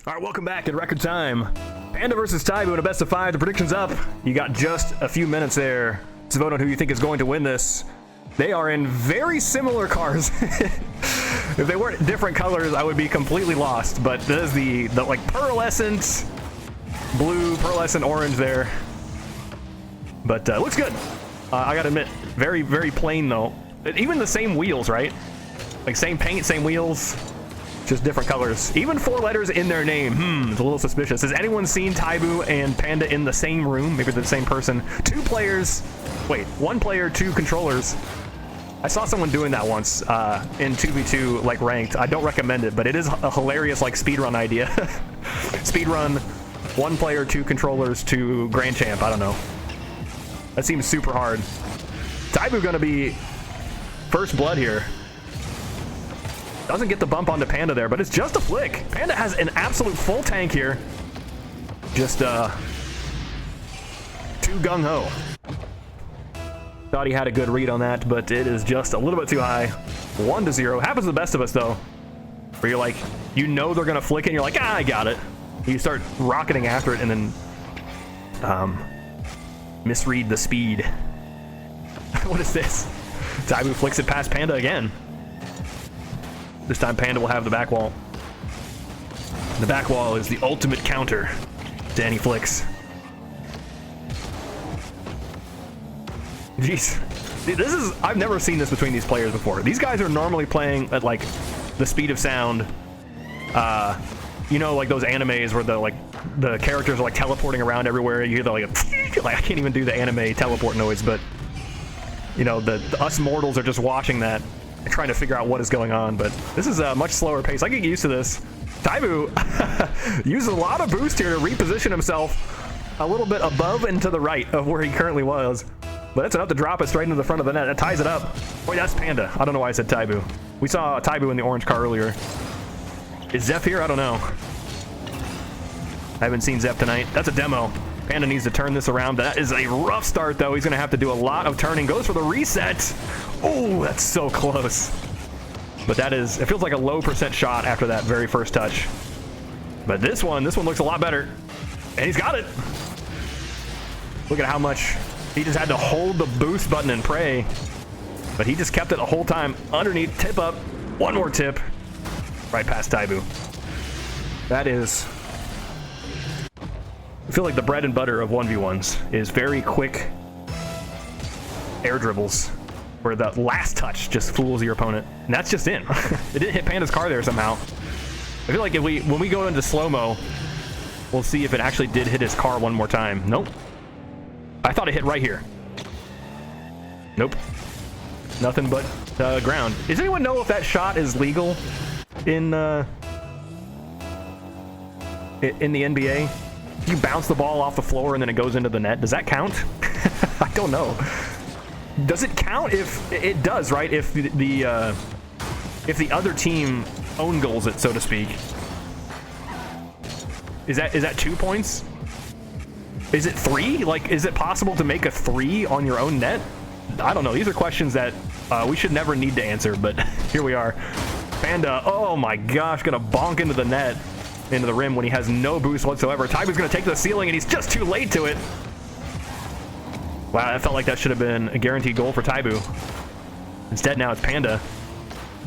All right, welcome back in record time. Panda versus Tybu in a best of 5. The prediction's up. You got just a few minutes there to vote on who you think is going to win this. They are in very similar cars. If they weren't different colors, I would be completely lost. But this is the like pearlescent blue, pearlescent orange there. But looks good. I gotta admit, very, very plain though. Even the same wheels, right? Like same paint, same wheels. Just different colors. Even 4 letters in their name. It's a little suspicious. Has anyone seen Tybu and Panda in the same room? Maybe they're the same person. 2 players. Wait, 1 player, 2 controllers. I saw someone doing that once in 2v2, like ranked. I don't recommend it, but it is a hilarious like speedrun idea. Speedrun, 1 player, 2 controllers to Grand Champ. I don't know. That seems super hard. Tybu gonna be first blood here. Doesn't get the bump onto Panda there, but it's just a flick. Panda has an absolute full tank here. Just too gung-ho. Thought he had a good read on that, but it is just a little bit too high. 1-0. Happens to the best of us, though. Where you're like, you know they're going to flick it, and you're like, I got it. You start rocketing after it, and then misread the speed. What is this? Tybu flicks it past Panda again. This time Panda will have the back wall. The back wall is the ultimate counter to any flicks. Jeez. This is, I've never seen this between these players before. These guys are normally playing at like the speed of sound. You know, like those animes where the characters are like teleporting around everywhere. You hear the like I can't even do the anime teleport noise, but you know, the us mortals are just watching that and trying to figure out what is going on. But this is a much slower pace. I get used to this. Tybu uses a lot of boost here to reposition himself a little bit above and to the right of where he currently was. But that's enough to drop it straight into the front of the net. That ties it up. Wait, that's Panda. I don't know why I said Tybu. We saw Tybu in the orange car earlier. Is Zeph here? I don't know. I haven't seen Zeph tonight. That's a demo. Panda needs to turn this around. That is a rough start, though. He's going to have to do a lot of turning. Goes for the reset. Oh, that's so close. But that is, it feels like a low % shot after that very first touch. But this one looks a lot better. And he's got it. Look at how much he just had to hold the boost button and pray. But he just kept it the whole time underneath. Tip up. One more tip. Right past Tybu. That is... I feel like the bread and butter of 1v1s is very quick air dribbles where the last touch just fools your opponent. And that's just in. It didn't hit Panda's car there somehow. I feel like when we go into slow-mo, we'll see if it actually did hit his car one more time. Nope. I thought it hit right here. Nope. Nothing but ground. Does anyone know if that shot is legal in the NBA? You bounce the ball off the floor and then it goes into the net. Does that count? I don't know. Does it count if it does, right? If the other team own goals it, so to speak. Is that 2 points? Is it 3? Like, is it possible to make a 3 on your own net? I don't know. These are questions that we should never need to answer, but here we are. Panda, oh my gosh, gonna bonk into the net. Into the rim when he has no boost whatsoever. Tybu's going to take the ceiling, and he's just too late to it. Wow, that felt like that should have been a guaranteed goal for Tybu. Instead, now it's Panda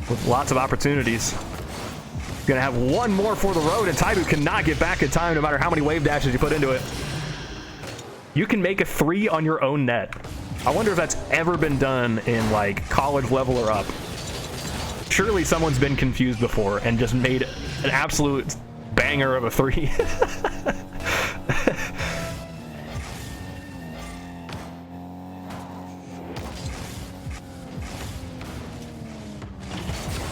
with lots of opportunities. He's going to have one more for the road, and Tybu cannot get back in time no matter how many wave dashes you put into it. You can make a 3 on your own net. I wonder if that's ever been done in, like, college level or up. Surely someone's been confused before and just made an absolute... banger of a 3.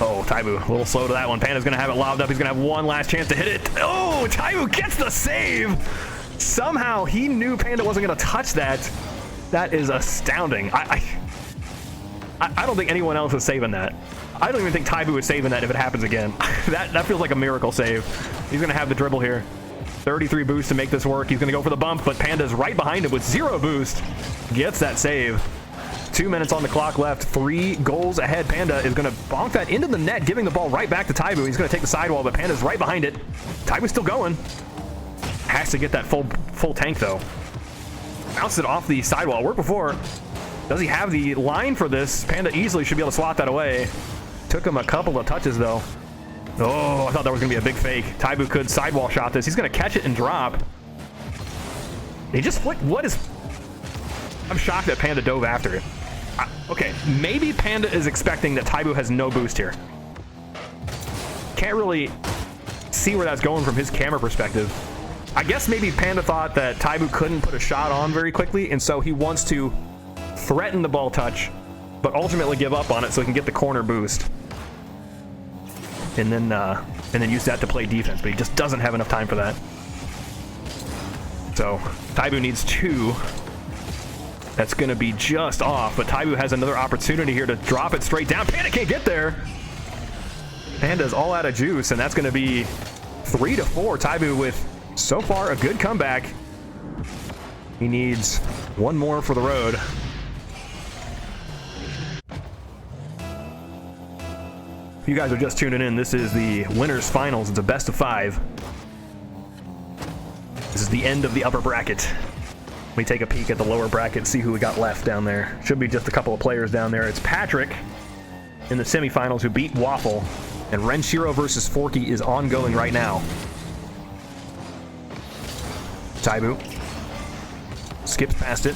Oh, Tybu, a little slow to that one. Panda's going to have it lobbed up. He's going to have one last chance to hit it. Oh, Tybu gets the save. Somehow he knew Panda wasn't going to touch that. That is astounding. I don't think anyone else is saving that. I don't even think Tybu is saving that if it happens again. That feels like a miracle save. He's going to have the dribble here. 33 boost to make this work. He's going to go for the bump, but Panda's right behind him with 0 boost. Gets that save. 2 minutes on the clock left. 3 goals ahead. Panda is going to bonk that into the net, giving the ball right back to tybu. He's going to take the sidewall, but Panda's right behind it. tybu's still going. Has to get that full tank, though. Bounced it off the sidewall. Worked before. Does he have the line for this? Panda easily should be able to slot that away. Took him a couple of touches, though. Oh, I thought that was going to be a big fake. tybu could sidewall shot this. He's going to catch it and drop. He just flicked. What is... I'm shocked that Panda dove after it. Okay, maybe Panda is expecting that tybu has no boost here. Can't really see where that's going from his camera perspective. I guess maybe Panda thought that tybu couldn't put a shot on very quickly, and so he wants to threaten the ball touch, but ultimately give up on it so he can get the corner boost. And then use that to play defense, but he just doesn't have enough time for that. So tybu needs 2. That's going to be just off, but tybu has another opportunity here to drop it straight down. Panda can't get there. Panda's all out of juice, and that's going to be 3-4. tybu with, so far, a good comeback. He needs 1 more for the road. If you guys are just tuning in, this is the winners finals. It's a best of 5. This is the end of the upper bracket. Let me take a peek at the lower bracket, see who we got left down there. Should be just a couple of players down there. It's Patrick in the semifinals who beat Waffle, and Renshiro versus Forky is ongoing right now. tybu skips past it.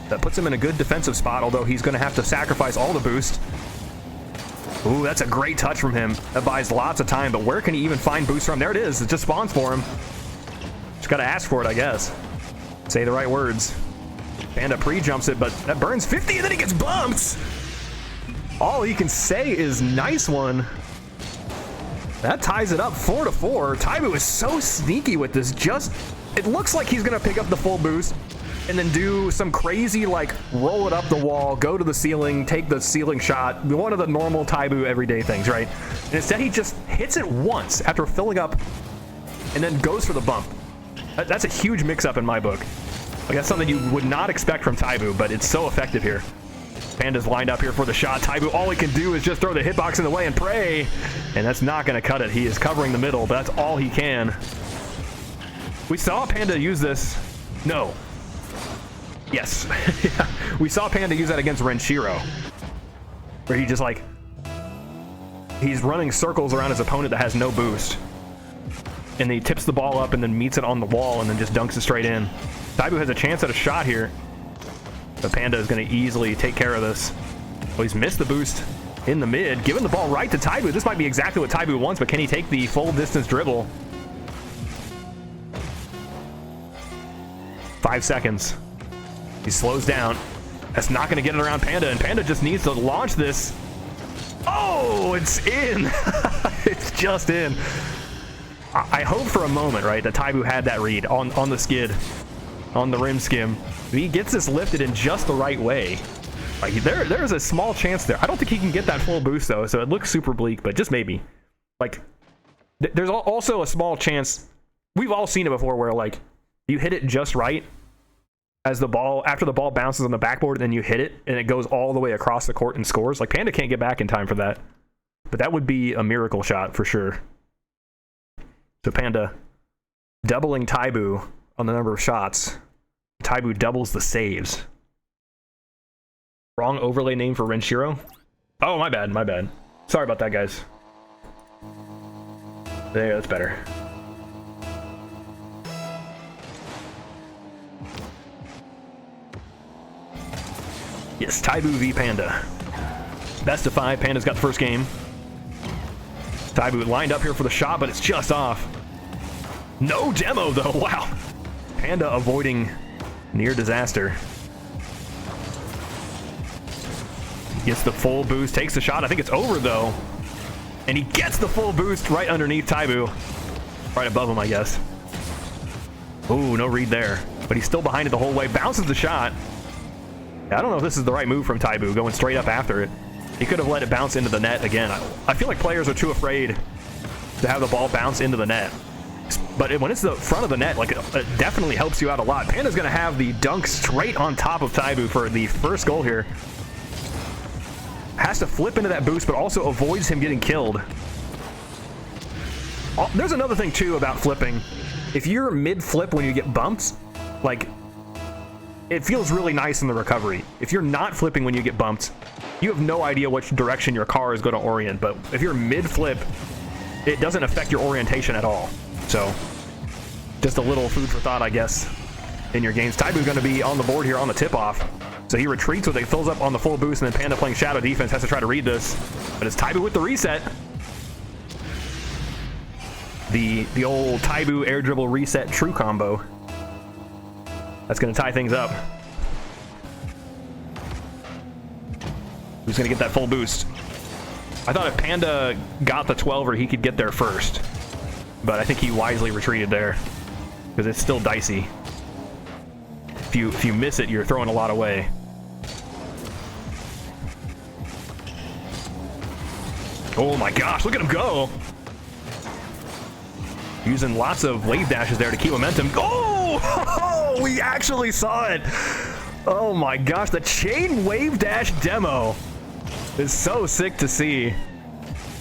That puts him in a good defensive spot, although he's going to have to sacrifice all the boost. Ooh, that's a great touch from him. That buys lots of time, but where can he even find boost from? There it is. It just spawns for him. Just got to ask for it, I guess. Say the right words. Panda pre-jumps it, but that burns 50, and then he gets bumped. All he can say is nice one. That ties it up 4-4. tybu is so sneaky with this. It looks like he's going to pick up the full boost and then do some crazy, like, roll it up the wall, go to the ceiling, take the ceiling shot. One of the normal tybu everyday things, right? And instead he just hits it once after filling up and then goes for the bump. That's a huge mix-up in my book. Like, that's something you would not expect from tybu, but it's so effective here. Panda's lined up here for the shot. tybu, all he can do is just throw the hitbox in the way and pray. And that's not going to cut it. He is covering the middle, but that's all he can. We saw Panda use this. No. Yes. Yeah. We saw Panda use that against Renshiro, where he just, like, he's running circles around his opponent that has no boost. And he tips the ball up and then meets it on the wall and then just dunks it straight in. tybu has a chance at a shot here, but Panda is going to easily take care of this. Well, he's missed the boost in the mid, giving the ball right to tybu. This might be exactly what tybu wants, but can he take the full distance dribble? 5 seconds. He slows down. That's not going to get it around Panda, and Panda just needs to launch this. Oh, it's in. It's just in. I hope for a moment, right, that tybu had that read on the skid, on the rim skim. He gets this lifted in just the right way. Like, there's a small chance there. I don't think he can get that full boost, though, so it looks super bleak, but just maybe. Like, there's also a small chance. We've all seen it before where, like, you hit it just right as the ball, after the ball bounces on the backboard, and then you hit it, and it goes all the way across the court and scores. Like, Panda can't get back in time for that. But that would be a miracle shot for sure. So Panda doubling tybu on the number of shots. tybu doubles the saves. Wrong overlay name for Renshiro. Oh, my bad, my bad. Sorry about that, guys. There, that's better. Yes, tybu v Panda. Best of 5. Panda's got the first game. tybu lined up here for the shot, but it's just off. No demo, though. Wow. Panda avoiding near disaster. Gets the full boost, takes the shot. I think it's over, though. And he gets the full boost right underneath tybu. Right above him, I guess. Ooh, no read there. But he's still behind it the whole way. Bounces the shot. I don't know if this is the right move from tybu, going straight up after it. He could have let it bounce into the net again. I feel like players are too afraid to have the ball bounce into the net. But when it's the front of the net, like, it definitely helps you out a lot. Panda's going to have the dunk straight on top of tybu for the first goal here. Has to flip into that boost, but also avoids him getting killed. There's another thing, too, about flipping. If you're mid-flip when you get bumped, like, it feels really nice in the recovery. If you're not flipping when you get bumped, you have no idea which direction your car is going to orient. But if you're mid-flip, it doesn't affect your orientation at all. So, just a little food for thought, I guess, in your games. tybu's going to be on the board here on the tip-off. So he retreats with it, fills up on the full boost, and then Panda playing Shadow Defense has to try to read this. But it's tybu with the reset. The old tybu air dribble reset true combo. That's going to tie things up. Who's going to get that full boost? I thought if Panda got the 12er, he could get there first. But I think he wisely retreated there, because it's still dicey. If you miss it, you're throwing a lot away. Oh my gosh, look at him go! Using lots of wave dashes there to keep momentum. Oh! We actually saw it! Oh my gosh, the chain wave dash demo is so sick to see.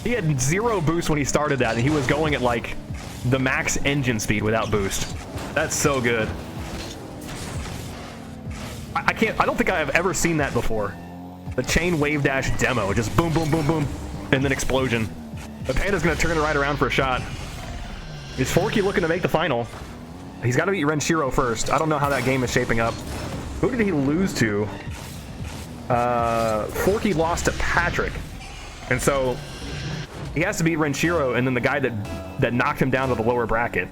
He had 0 boost when he started that, and he was going at like the max engine speed without boost. That's so good. I don't think I have ever seen that before. The chain wave dash demo, just boom, boom, boom, boom, and then explosion. But Panda's gonna turn it right around for a shot. Is Forky looking to make the final? He's got to beat Renshiro first. I don't know how that game is shaping up. Who did he lose to? Forky lost to Patrick, and so he has to beat Renshiro and then the guy that knocked him down to the lower bracket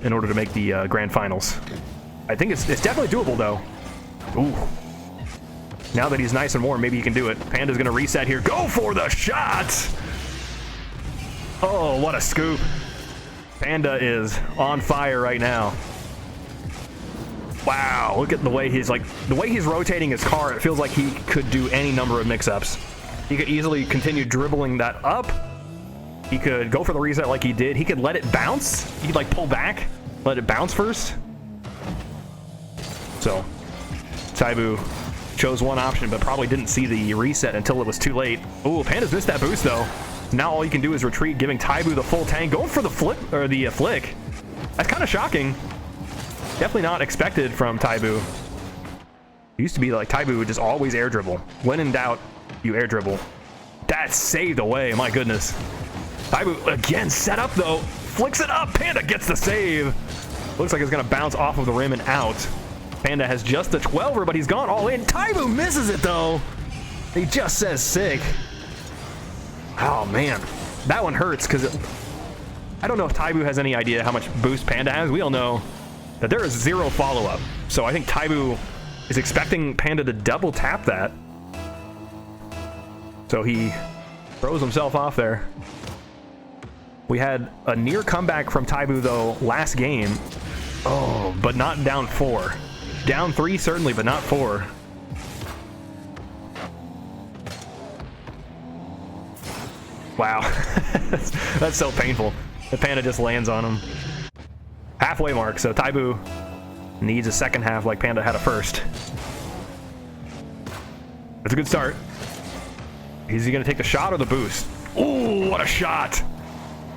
in order to make the grand finals. I think it's definitely doable though. Ooh. Now that he's nice and warm, maybe he can do it. Panda's gonna reset here. Go for the shot! Oh, what a scoop. Panda is on fire right now. Wow, look at the way he's rotating his car. It feels like he could do any number of mix-ups. He could easily continue dribbling that up. He could go for the reset like he did. He could let it bounce. He'd like pull back, let it bounce first. So, tybu chose one option, but probably didn't see the reset until it was too late. Ooh, Panda's missed that boost though. Now all you can do is retreat, giving tybu the full tank, going for the flip or the flick. That's kind of shocking. Definitely not expected from tybu. It used to be like tybu would just always air dribble. When in doubt, you air dribble. That's saved away. My goodness. tybu again set up though. Flicks it up. Panda gets the save. Looks like it's gonna bounce off of the rim and out. Panda has just the 12er, but he's gone all in. tybu misses it though. He just says sick. Oh man, that one hurts because I don't know if tybu has any idea how much boost Panda has. We all know that there is 0 follow-up. So I think tybu is expecting Panda to double tap that. So he throws himself off there. We had a near comeback from tybu though last game. Oh, but not down 4. Down 3 certainly, but not 4. Wow, that's so painful. The Panda just lands on him. Halfway mark, so tybu needs a second half like Panda had a first. That's a good start. Is he gonna take the shot or the boost? Ooh, what a shot!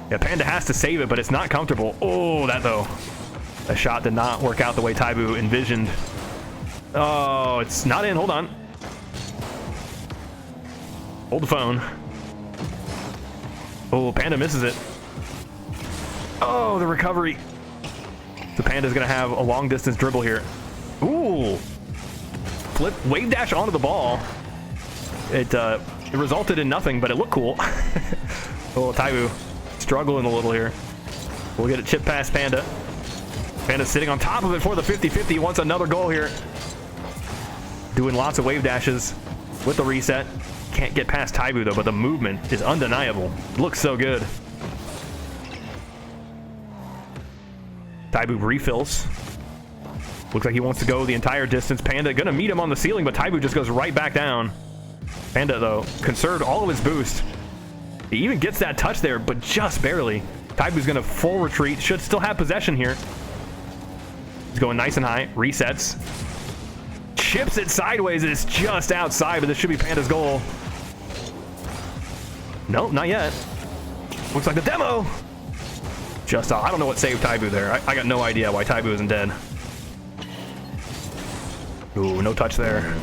Yeah, Panda has to save it, but it's not comfortable. Oh, that though. That shot did not work out the way tybu envisioned. Oh, it's not in, hold on. Hold the phone. Oh, Panda misses it. Oh, the recovery. So Panda's gonna have a long distance dribble here. Ooh. Flip, wave dash onto the ball. It resulted in nothing, but it looked cool. Oh, tybu struggling a little here. We'll get a chip past Panda. Panda's sitting on top of it for the 50-50. Wants another goal here. Doing lots of wave dashes with the reset. Can't get past tybu though, but the movement is undeniable. Looks so good. tybu refills. Looks like he wants to go the entire distance. Panda gonna meet him on the ceiling, but tybu just goes right back down. Panda though conserved all of his boost. He even gets that touch there, but just barely. tybu's gonna full retreat. Should still have possession here. He's going nice and high. Resets. chips it sideways. It's just outside, but this should be Panda's goal. Nope, not yet. Looks like the demo. Just I don't know what saved tybu there. I got no idea why tybu isn't dead. Ooh, no touch there.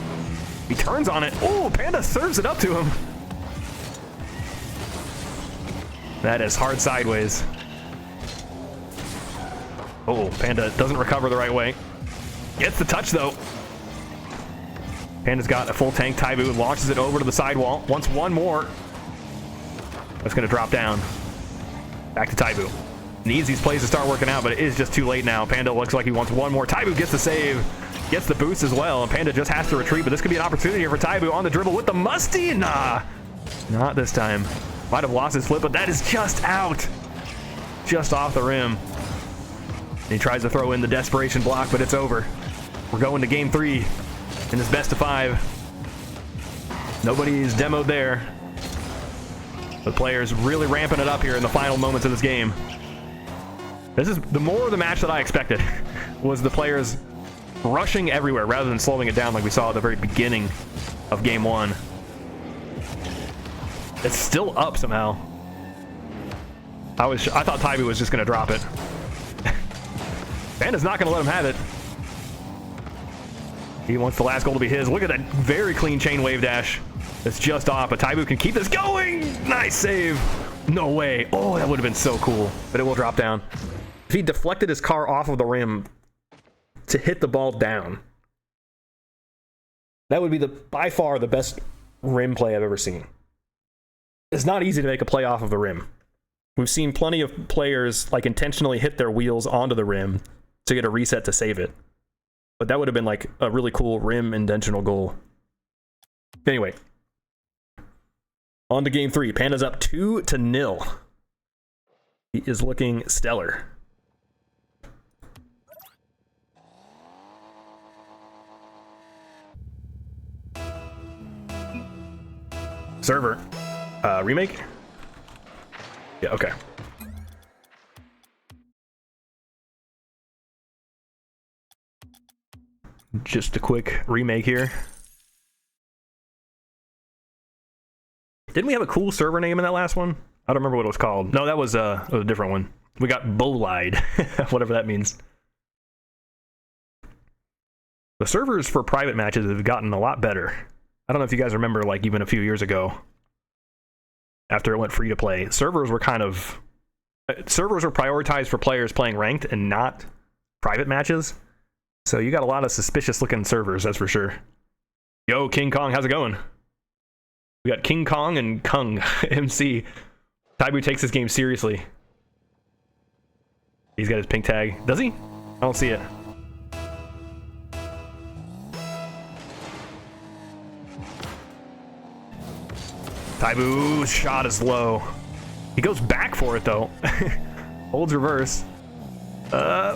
He turns on it. Ooh, Panda serves it up to him. That is hard sideways. Oh, Panda doesn't recover the right way. Gets the touch though. Panda's got a full tank. tybu launches it over to the sidewall. Wants one more. That's gonna drop down. Back to tybu. Needs these plays to start working out, but it is just too late now. Panda looks like he wants one more. tybu gets the save. Gets the boost as well, and Panda just has to retreat, but this could be an opportunity for tybu on the dribble with the musty. Nah, not this time. Might have lost his flip, but that is just out. Just off the rim. And he tries to throw in the desperation block, but it's over. We're going to game 3 in this best of 5. Nobody's demoed there. The players really ramping it up here in the final moments of this game. This is the more of the match that I expected. Was the players rushing everywhere rather than slowing it down like we saw at the very beginning of game 1. It's still up somehow. I thought tybu was just gonna drop it. Panda's not gonna let him have it. He wants the last goal to be his. Look at that very clean chain wave dash. It's just off, but tybu can keep this going. Nice save. No way. Oh, that would have been so cool, but it will drop down. If he deflected his car off of the rim to hit the ball down, that would be by far the best rim play I've ever seen. It's not easy to make a play off of the rim. We've seen plenty of players like intentionally hit their wheels onto the rim to get a reset to save it. But that would have been like a really cool rim intentional goal. Anyway, on to game 3. Panda's up 2-0. He is looking stellar. Server. Remake? Yeah, okay. Just a quick remake here. Didn't we have a cool server name in that last one? I don't remember what it was called. No, that was a different one. We got Bolide, whatever that means. The servers for private matches have gotten a lot better. I don't know if you guys remember, like even a few years ago, after it went free to play, servers were prioritized for players playing ranked and not private matches. So you got a lot of suspicious looking servers, that's for sure. Yo, King Kong, how's it going? We got King Kong and Kung MC. tybu takes this game seriously. He's got his pink tag. Does he? I don't see it. tybu's shot is low. He goes back for it though. Holds reverse.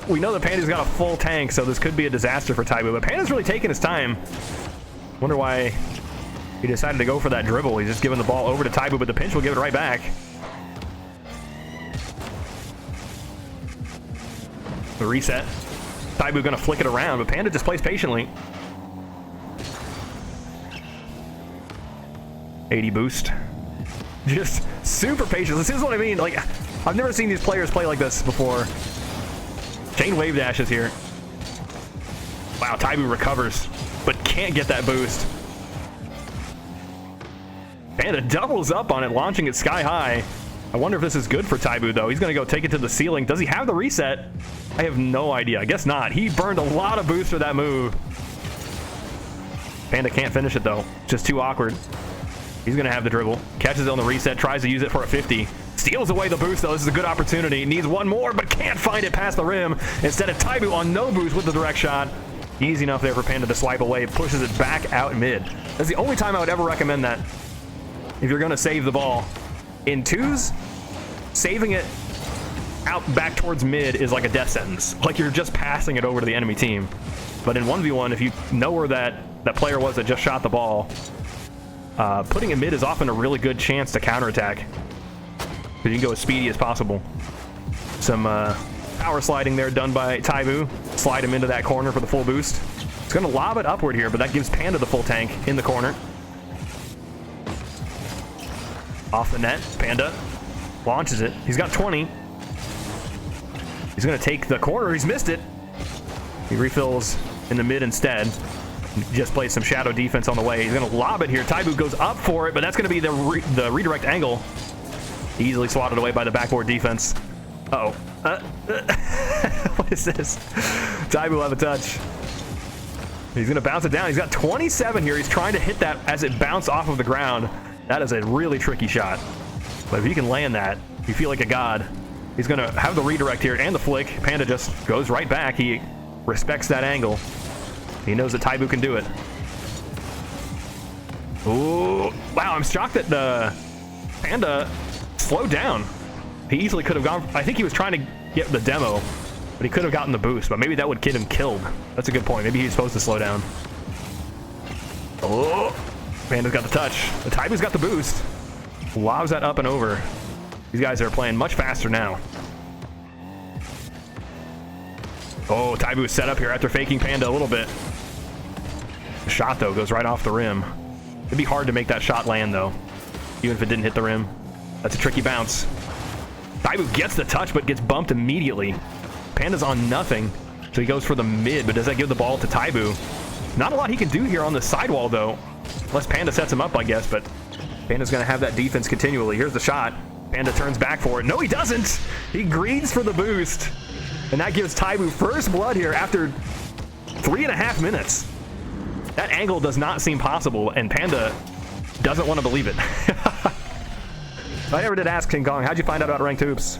We know that Panda's got a full tank, so this could be a disaster for tybu, but Panda's really taking his time. Wonder why he decided to go for that dribble. He's just giving the ball over to tybu, but the pinch will give it right back. The reset. tybu gonna flick it around, but Panda just plays patiently. 80 boost. Just super patient. This is what I mean. Like, I've never seen these players play like this before. Chain wave dashes here. Wow, tybu recovers, but can't get that boost. Panda doubles up on it, launching it sky high. I wonder if this is good for tybu, though. He's going to go take it to the ceiling. Does he have the reset? I have no idea. I guess not. He burned a lot of boost for that move. Panda can't finish it, though. Just too awkward. He's going to have the dribble. Catches it on the reset, tries to use it for a 50. Steals away the boost, though. This is a good opportunity. Needs one more, but can't find it past the rim. Instead of tybu on no boost with the direct shot. Easy enough there for Panda to swipe away. Pushes it back out mid. That's the only time I would ever recommend that. If you're going to save the ball. In twos, saving it out back towards mid is like a death sentence. Like you're just passing it over to the enemy team. But in 1v1, if you know where that player was that just shot the ball, putting it mid is often a really good chance to counterattack. Because you can go as speedy as possible. Some power sliding there done by tybu. Slide him into that corner for the full boost. He's going to lob it upward here, but that gives Panda the full tank in the corner. Off the net, Panda launches it. He's got 20. He's going to take the corner. He's missed it. He refills in the mid instead. Just plays some shadow defense on the way. He's going to lob it here. tybu goes up for it, but that's going to be the redirect angle. Easily swatted away by the backboard defense. Uh-oh. What is this? tybu will have a touch. He's going to bounce it down. He's got 27 here. He's trying to hit that as it bounced off of the ground. That is a really tricky shot. But if he can land that, you feel like a god. He's going to have the redirect here and the flick. Panda just goes right back. He respects that angle. He knows that tybu can do it. Ooh, wow, I'm shocked that Panda slowed down. He easily could have gone. I think he was trying to get the demo, but he could have gotten the boost, but maybe that would get him killed. That's a good point. Maybe he's supposed to slow down. Oh, Panda's got the touch. The tybu's got the boost. Lobs that up and over. These guys are playing much faster now. Oh, tybu is set up here after faking Panda a little bit. The shot, though, goes right off the rim. It'd be hard to make that shot land, though, even if it didn't hit the rim. That's a tricky bounce. tybu gets the touch, but gets bumped immediately. Panda's on nothing, so he goes for the mid, but does that give the ball to tybu? Not a lot he can do here on the sidewall, though, unless Panda sets him up, I guess, but Panda's going to have that defense continually. Here's the shot. Panda turns back for it. No, he doesn't! He greens for the boost, and that gives tybu first blood here after 3.5 minutes. That angle does not seem possible, and Panda doesn't want to believe it. I never did ask King Kong, how'd you find out about ranked hoops?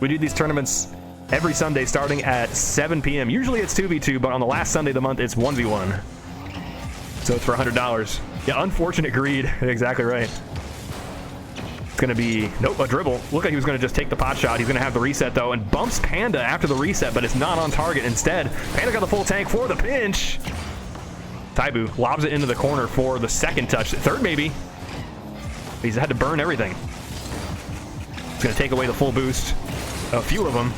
We do these tournaments every Sunday starting at 7 p.m. Usually it's 2v2, but on the last Sunday of the month, it's 1v1. So it's for $100. Yeah, unfortunate greed. Exactly right. It's going to be, nope, a dribble. Looked like he was going to just take the pot shot. He's going to have the reset, though, and bumps Panda after the reset, but it's not on target. Instead, Panda got the full tank for the pinch. tybu lobs it into the corner for the second touch. Third, maybe. He's had to burn everything. He's going to take away the full boost. A few of them.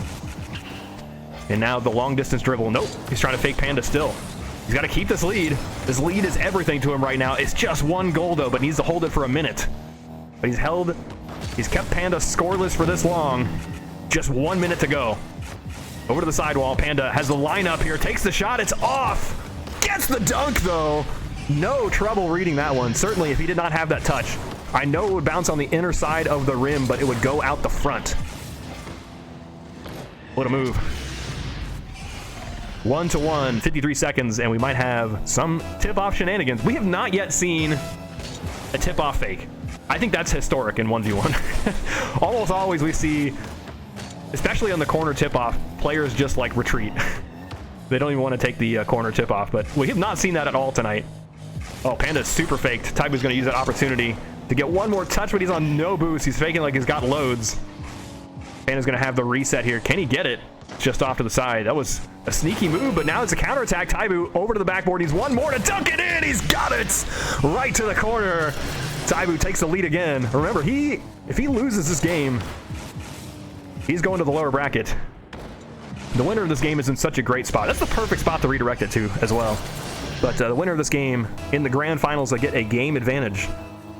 And now the long distance dribble. Nope. He's trying to fake Panda still. He's got to keep this lead. This lead is everything to him right now. It's just one goal, though, but needs to hold it for a minute. But he's kept Panda scoreless for this long. Just 1 minute to go. Over to the sidewall. Panda has the lineup here. Takes the shot. It's off. Gets the dunk, though. No trouble reading that one. Certainly, if he did not have that touch. I know it would bounce on the inner side of the rim, but it would go out the front. What a move. 1-1, 53 seconds, and we might have some tip-off shenanigans. We have not yet seen a tip-off fake. I think that's historic in 1v1. Almost always we see, especially on the corner tip-off, players just like retreat. They don't even want to take the corner tip-off, but we have not seen that at all tonight. Oh, Panda's super faked. tybu's going to use that opportunity to get one more touch, but he's on no boost. He's faking like he's got loads. Panda's going to have the reset here. Can he get it? Just off to the side. That was a sneaky move, but now it's a counterattack. tybu over to the backboard. He's one more to dunk it in. He's got it right to the corner. tybu takes the lead again. Remember, if he loses this game, he's going to the lower bracket. The winner of this game is in such a great spot. That's the perfect spot to redirect it to as well. But the winner of this game in the grand finals, they get a game advantage.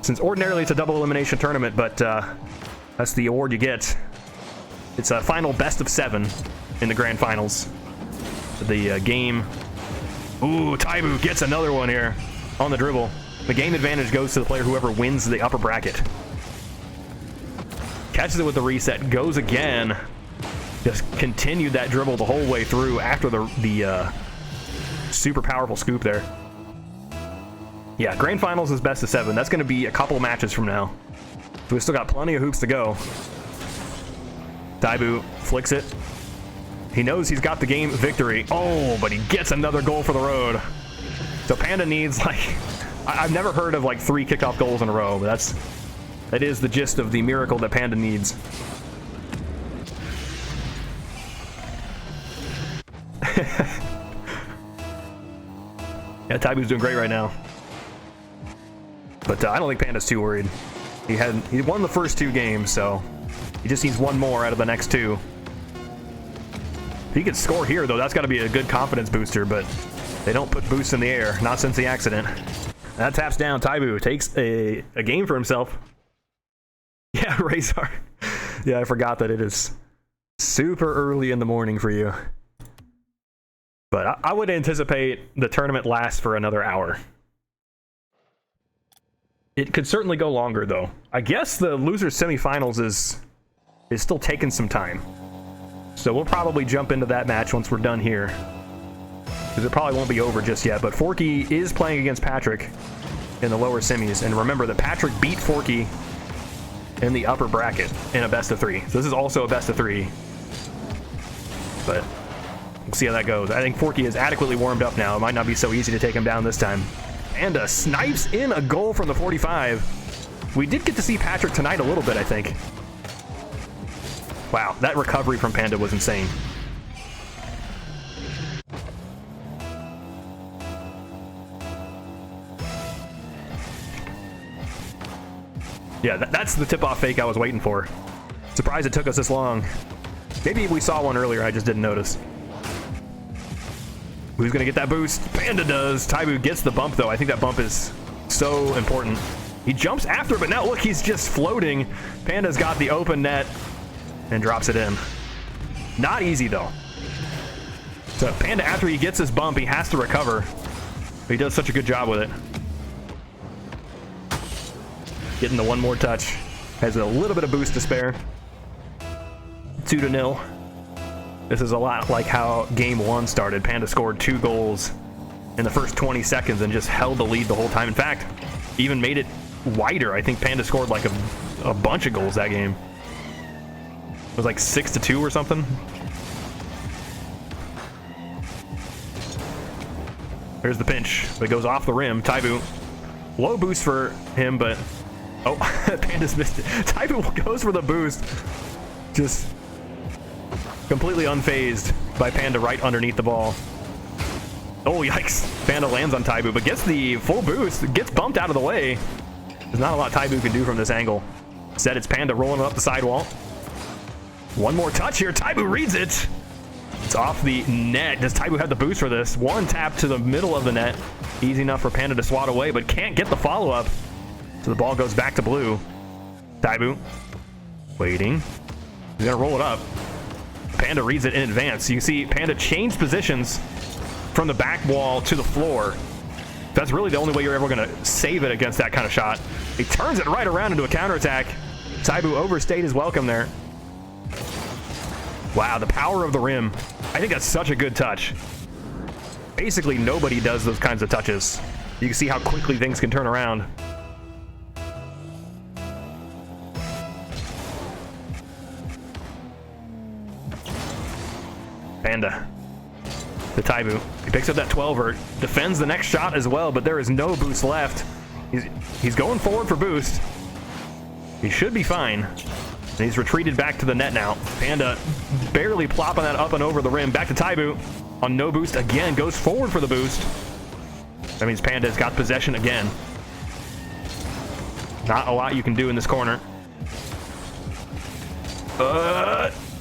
Since ordinarily it's a double elimination tournament, but that's the award you get. It's a final best of 7 in the grand finals. The game. Ooh, tybu gets another one here on the dribble. The game advantage goes to the player whoever wins the upper bracket. Catches it with the reset, goes again. Just continued that dribble the whole way through after the super powerful scoop there. Yeah, grand finals is best of 7. That's going to be a couple matches from now. So we've still got plenty of hoops to go. tybu flicks it. He knows he's got the game victory. Oh, but he gets another goal for the road. So Panda needs, like, I've never heard of like 3 kickoff goals in a row, but that is the gist of the miracle that Panda needs. Yeah, tybu's doing great right now. But I don't think Panda's too worried. He won the first 2 games, so he just needs one more out of the next 2. If he could score here, though, that's got to be a good confidence booster, but They don't put boosts in the air, not since the accident. That taps down. tybu takes a game for himself. Yeah, Razor. Yeah, I forgot that it is super early in the morning for you. But I would anticipate the tournament lasts for another hour. It could certainly go longer, though. I guess the losers semifinals is still taking some time. So we'll probably jump into that match once we're done here, because it probably won't be over just yet. But Forky is playing against Patrick in the lower semis. And remember that Patrick beat Forky in the upper bracket in a best of 3. So this is also a best of 3. But we'll see how that goes. I think Forky is adequately warmed up now. It might not be so easy to take him down this time. Panda snipes in a goal from the 45. We did get to see Patrick tonight a little bit, I think. Wow, that recovery from Panda was insane. Yeah, that's the tip-off fake I was waiting for. Surprised it took us this long. Maybe we saw one earlier, I just didn't notice. Who's gonna get that boost? Panda does. tybu gets the bump, though. I think that bump is so important. He jumps after, but now look, he's just floating. Panda's got the open net and drops it in. Not easy, though. So Panda, after he gets his bump, he has to recover. But he does such a good job with it. Getting the one more touch. Has a little bit of boost to spare. 2-0. This is a lot like how game 1 started. Panda scored 2 goals in the first 20 seconds and just held the lead the whole time. In fact, even made it wider. I think Panda scored like a bunch of goals that game. It was like 6-2 or something. There's the pinch, but it goes off the rim. tybu, low boost for him, but oh, Panda's missed it. tybu goes for the boost, just completely unfazed by Panda right underneath the ball. Oh, yikes. Panda lands on tybu, but gets the full boost, gets bumped out of the way. There's not a lot tybu can do from this angle. Instead, it's Panda rolling up the sidewall. One more touch here. tybu reads it. It's off the net. Does tybu have the boost for this? One tap to the middle of the net. Easy enough for Panda to swat away, but can't get the follow-up. So the ball goes back to blue. tybu waiting. He's going to roll it up. Panda reads it in advance. You see Panda change positions from the back wall to the floor. That's really the only way you're ever going to save it against that kind of shot. He turns it right around into a counterattack. tybu overstayed his welcome there. Wow, the power of the rim. I think that's such a good touch. Basically, nobody does those kinds of touches. You can see how quickly things can turn around. Panda to tybu. He picks up that 12er, defends the next shot as well, but there is no boost left. He's going forward for boost. He should be fine. And he's retreated back to the net now. Panda barely plopping that up and over the rim. Back to tybu on no boost again. Goes forward for the boost. That means Panda's got possession again. Not a lot you can do in this corner.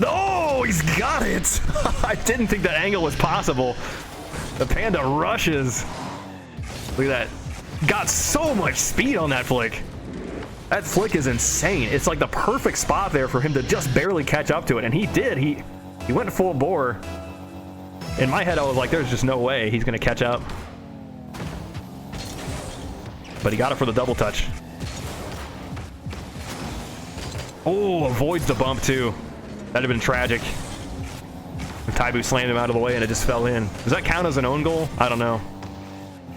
Oh, he's got it. I didn't think that angle was possible. The Panda rushes. Look at that. Got so much speed on that flick. That flick is insane. It's like the perfect spot there for him to just barely catch up to it, and he did. He went full bore. In my head, I was like, there's just no way he's going to catch up. But he got it for the double touch. Oh, avoids the bump, too. That'd have been tragic. tybu slammed him out of the way, and it just fell in. Does that count as an own goal? I don't know.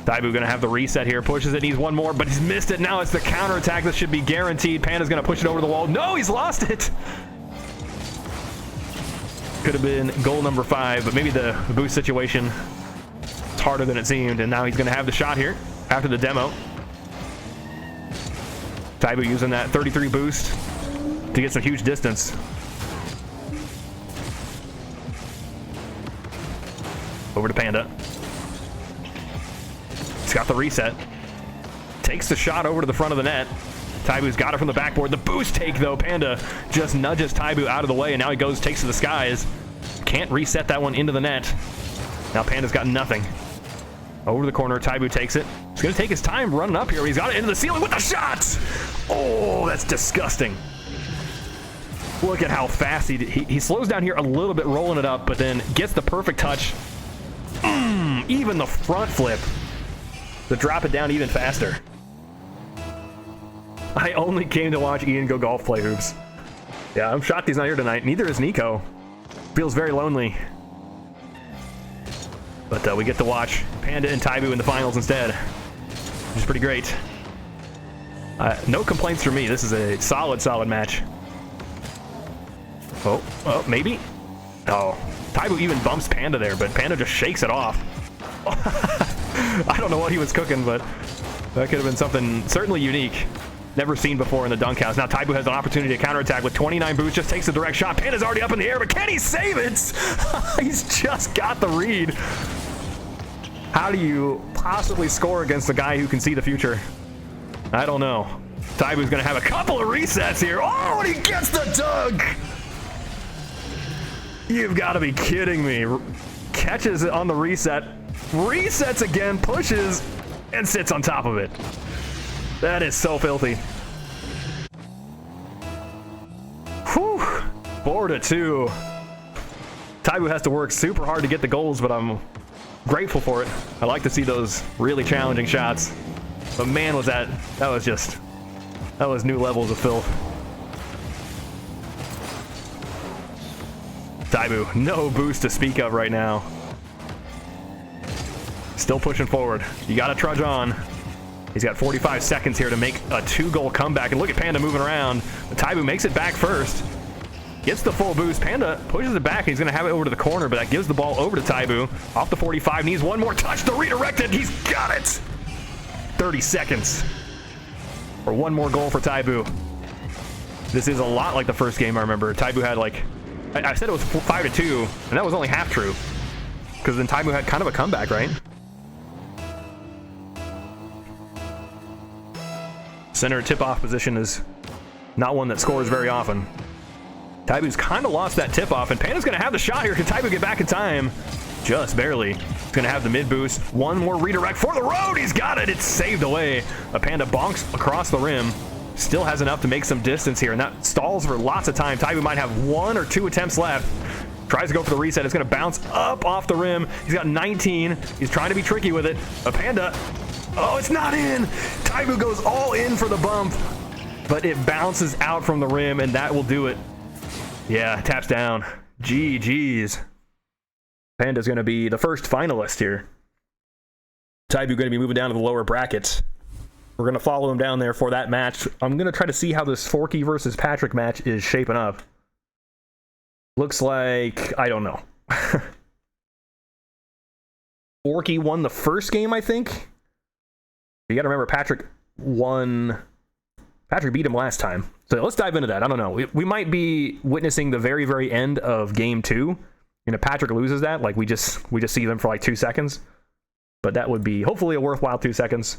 tybu gonna have the reset here, pushes it, needs one more, but he's missed it. Now it's the counterattack that should be guaranteed. Panda's gonna push it over the wall. No, he's lost it. Could have been goal number 5, but maybe the boost situation is harder than it seemed, and now he's gonna have the shot here after the demo. tybu using that 33 boost to get some huge distance. Over to Panda. He's got the reset. Takes the shot over to the front of the net. tybu's got it from the backboard. The boost take, though. Panda just nudges tybu out of the way, and now he goes, takes to the skies. Can't reset that one into the net. Now Panda's got nothing. Over the corner, Tybu takes it. He's gonna take his time running up here. He's got it into the ceiling with the shot! Oh, that's disgusting. Look at how fast he slows down here a little bit, rolling it up, but then gets the perfect touch. Even the front flip to drop it down even faster. I only came to watch Ian go golf play hoops. Yeah, I'm shocked he's not here tonight. Neither is Nico. Feels very lonely. But we get to watch Panda and Tybu in the finals instead, which is pretty great. No complaints from me. This is a solid match. Oh, maybe? Oh, Tybu even bumps Panda there, but Panda just shakes it off. I don't know what he was cooking, but that could have been something certainly unique. Never seen before in the dunk house. Now Tybu has an opportunity to counterattack with 29 boosts, just takes a direct shot. Panda's already up in the air, but can he save it? He's just got the read. How do you possibly score against a guy who can see the future? I don't know. Tybu's gonna have a couple of resets here. Oh, and he gets the dunk! You've got to be kidding me. Catches it on the reset, resets again, pushes, and sits on top of it. That is so filthy. Whew. 4-2. Tybu has to work super hard to get the goals, but I'm grateful for it. I like to see those really challenging shots. But man, that was new levels of filth. Tybu, no boost to speak of right now. Still pushing forward. You gotta trudge on. He's got 45 seconds here to make a 2-goal comeback. And look at Panda moving around. But Tybu makes it back first. Gets the full boost. Panda pushes it back. He's going to have it over to the corner, but that gives the ball over to Tybu. Off the 45. Needs one more touch to redirect it. He's got it. 30 seconds. For one more goal for Tybu. This is a lot like the first game, I remember. Tybu had like... I said it was 5-2, and that was only half true. Because then Tybu had kind of a comeback, right? Center tip-off position is not one that scores very often. Tybu's kind of lost that tip-off, and Panda's going to have the shot here. Can Tybu get back in time? Just barely. He's going to have the mid-boost. One more redirect for the road. He's got it. It's saved away. A Panda bonks across the rim. Still has enough to make some distance here, and that stalls for lots of time. Tybu might have 1 or 2 attempts left. Tries to go for the reset. It's going to bounce up off the rim. He's got 19. He's trying to be tricky with it. A Panda... Oh, it's not in! Tybu goes all in for the bump, but it bounces out from the rim, and that will do it. Yeah, taps down. GG's. Panda's going to be the first finalist here. Tybu going to be moving down to the lower brackets. We're going to follow him down there for that match. I'm going to try to see how this Forky versus Patrick match is shaping up. Looks like... I don't know. Forky won the first game, I think. You got to remember, Patrick beat him last time. So let's dive into that. I don't know. We might be witnessing the very, very end of game 2. You know, Patrick loses that. Like, we just see them for like 2 seconds. But that would be hopefully a worthwhile 2 seconds.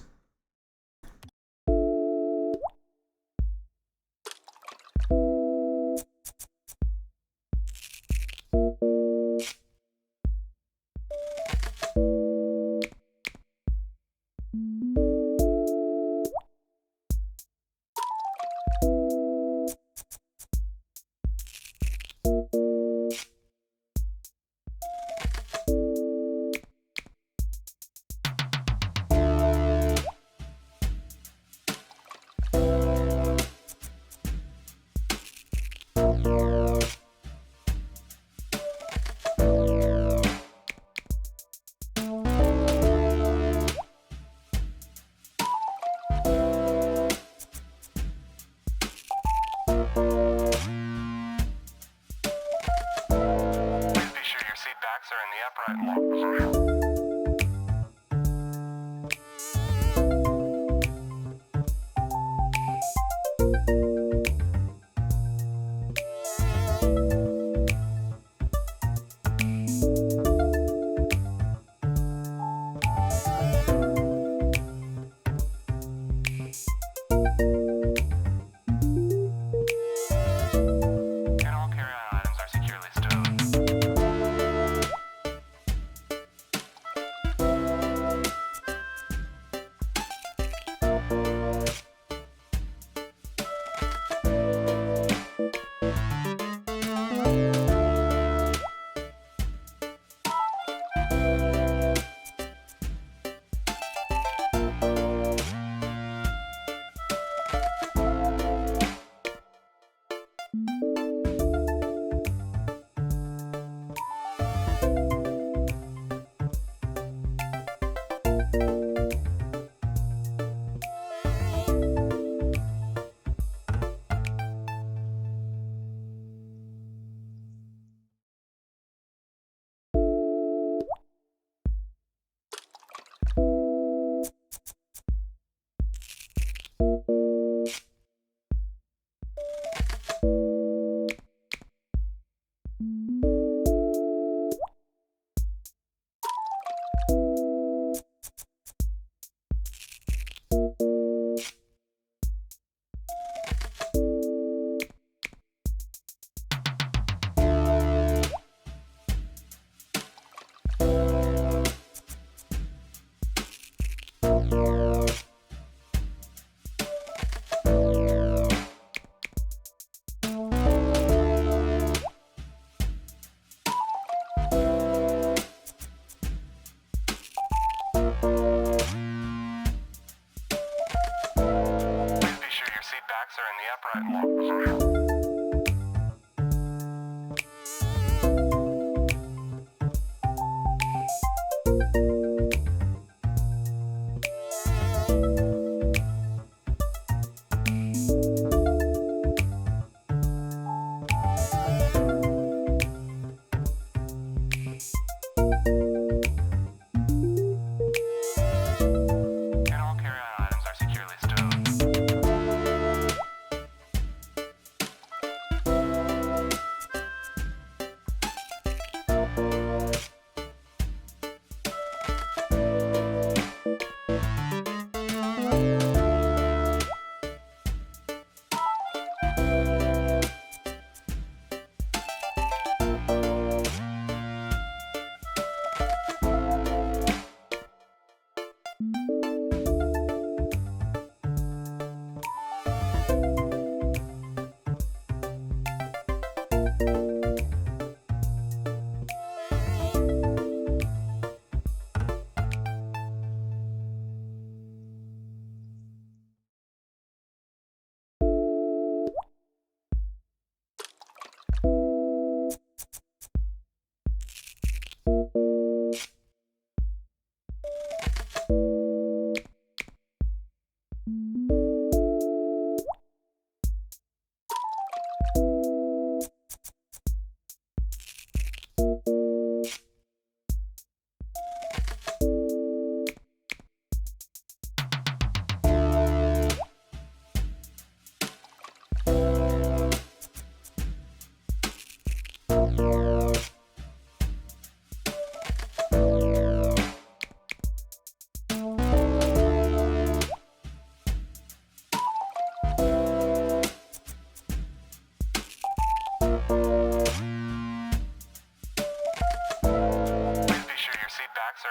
Are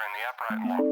in the upright lock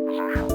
position.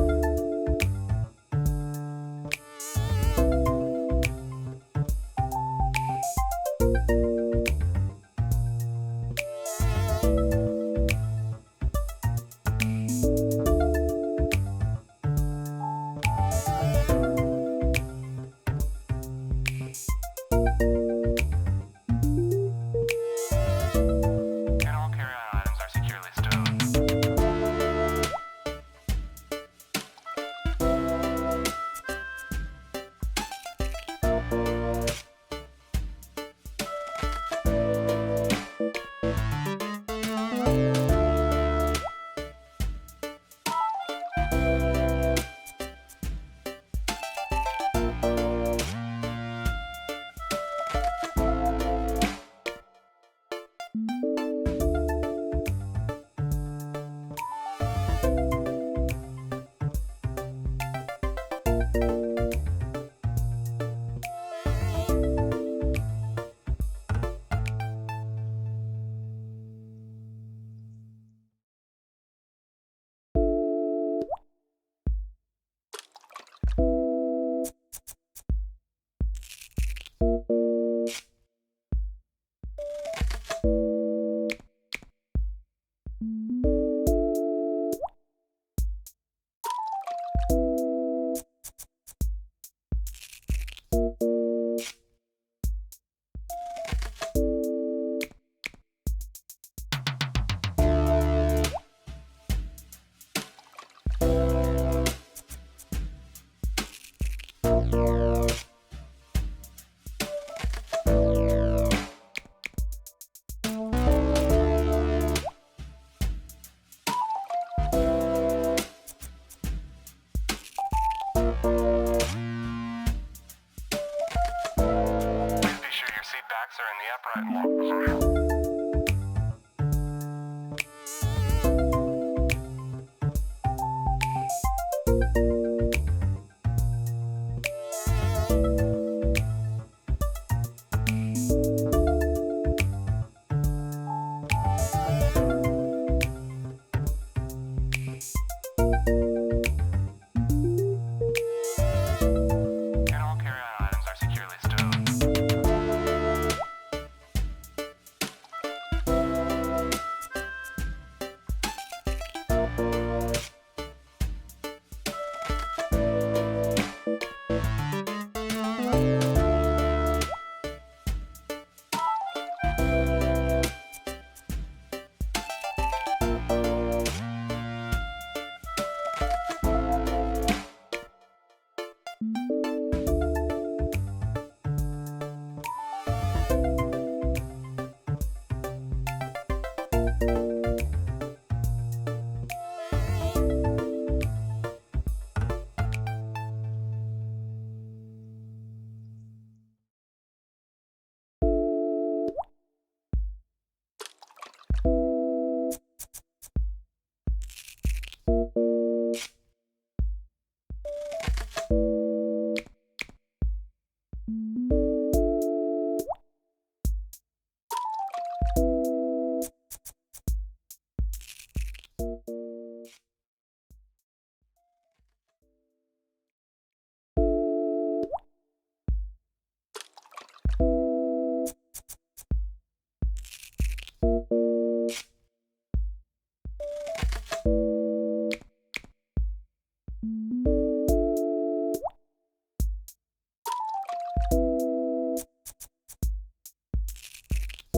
position.